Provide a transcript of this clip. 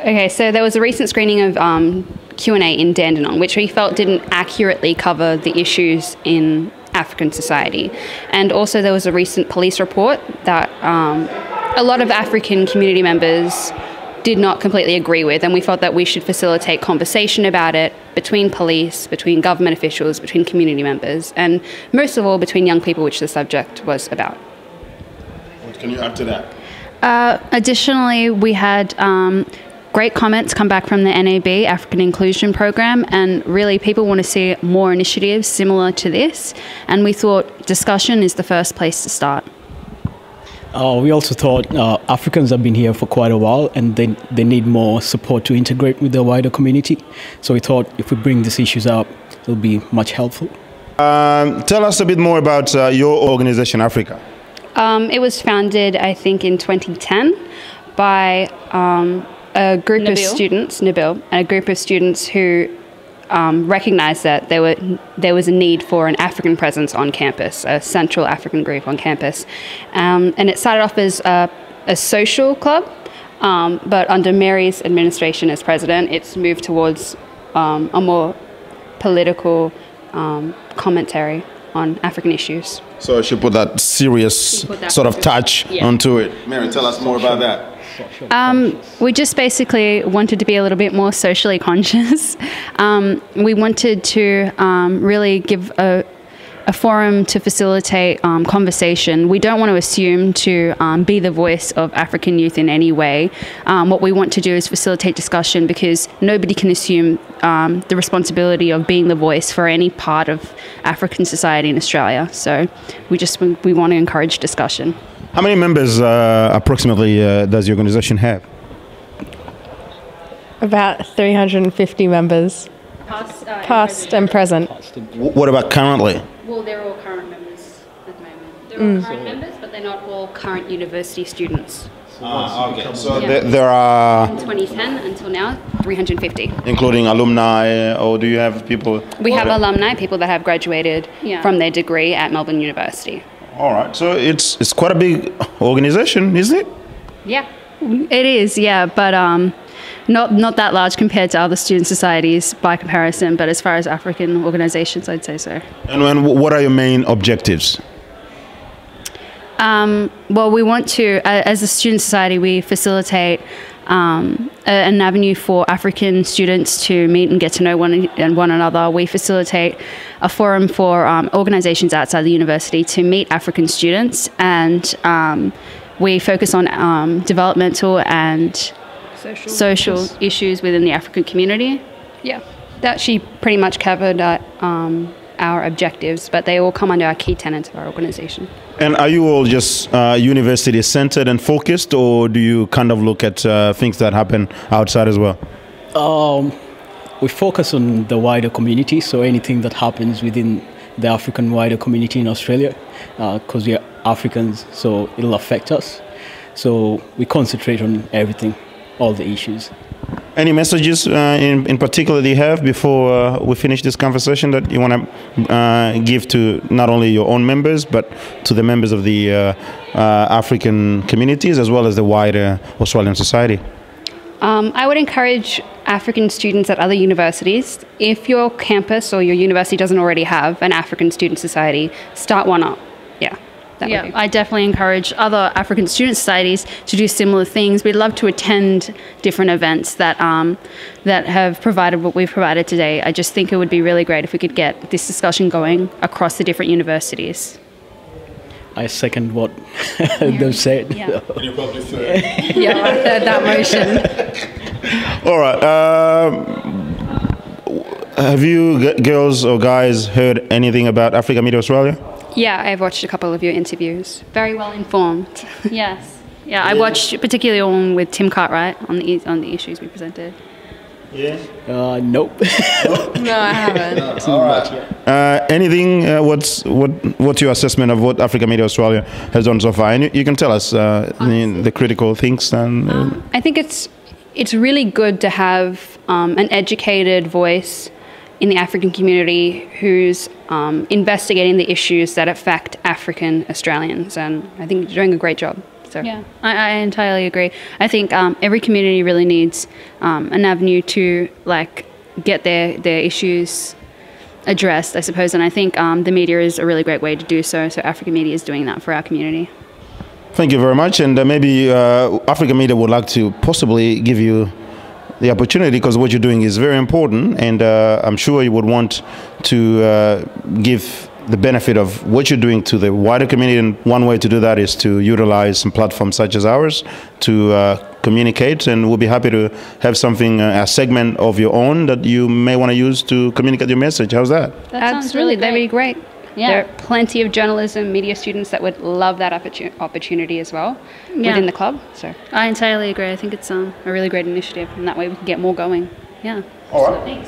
Okay, so there was a recent screening of Q&A in Dandenong, which we felt didn't accurately cover the issues in African society. And also there was a recent police report that a lot of African community members did not completely agree with, and we felt that we should facilitate conversation about it between police, between government officials, between community members, and most of all between young people, which the subject was about. What can you add to that? Additionally, we had great comments come back from the NAB, African Inclusion Program, and really people want to see more initiatives similar to this, and we thought discussion is the first place to start. We also thought Africans have been here for quite a while and they need more support to integrate with the wider community. So we thought if we bring these issues up, it'll be much helpful. Tell us a bit more about your organization, AFRIKA. It was founded, I think, in 2010 by a group of students, Nabil, and a group of students who recognized that there was a need for an African presence on campus, a central African group on campus. And it started off as a social club, but under Mary's administration as president, it's moved towards a more political commentary on African issues. So she put that serious sort of touch onto it. Mary, tell us more about that. We just basically wanted to be a little bit more socially conscious. We wanted to really give a forum to facilitate conversation. We don't want to assume to be the voice of African youth in any way. What we want to do is facilitate discussion, because nobody can assume the responsibility of being the voice for any part of African society in Australia. So we want to encourage discussion. How many members approximately does your organization have? About 350 members, past and present. What about currently? Well, they're all current members at the moment. They're all current members, but they're not all current university students. Okay. So there are... From 2010 until now, 350. Including alumni, or do you have people... We have alumni, people that have graduated from their degree at Melbourne University. All right. So it's quite a big organization, isn't it? Yeah, it is, yeah, but not that large compared to other student societies by comparison, but as far as African organizations, I'd say so. And what are your main objectives? Well, we want to, as a student society, we facilitate an avenue for African students to meet and get to know one another. We facilitate a forum for organizations outside the university to meet African students, and we focus on developmental and social issues within the African community. Yeah, that she pretty much covered our objectives, but they all come under our key tenets of our organization. And are you all just university centered and focused, or do you kind of look at things that happen outside as well? We focus on the wider community, so anything that happens within the African wider community in Australia, because we are Africans, so it'll affect us. So we concentrate on everything, all the issues. Any messages in particular that you have before we finish this conversation that you want to give to not only your own members, but to the members of the African communities as well as the wider Australian society? I would encourage African students at other universities, if your campus or your university doesn't already have an African student society, start one up. Yeah, I definitely encourage other African student societies to do similar things. We'd love to attend different events that have provided what we've provided today. I just think it would be really great if we could get this discussion going across the different universities. I second what they've said. Yeah. You probably third. Yeah, I third that motion. All right. Have you girls or guys heard anything about Africa Media Australia? Yeah, I've watched a couple of your interviews. Very well informed. Yes. Yeah, I watched particularly one with Tim Cartwright on the issues we presented. Yeah. Nope. No, I haven't. All right. Anything? What's your assessment of what Africa Media Australia has done so far? And you can tell us the critical things. And I think it's really good to have an educated voice in the African community who's investigating the issues that affect African Australians, and I think you're doing a great job. So So yeah, I entirely agree. I think every community really needs an avenue to like get their issues addressed, I suppose. And I think the media is a really great way to do so. So African Media is doing that for our community. Thank you very much. And maybe African Media would like to possibly give you the opportunity, because what you're doing is very important, and I'm sure you would want to give the benefit of what you're doing to the wider community, and one way to do that is to utilize some platforms such as ours to communicate, and we'll be happy to have something, a segment of your own that you may want to use to communicate your message. How's that? That sounds really great. That'd be great. Yeah. There are plenty of journalism, media students that would love that opportunity as well within the club. So I entirely agree. I think it's a really great initiative, and that way we can get more going. Yeah. All right. Thanks.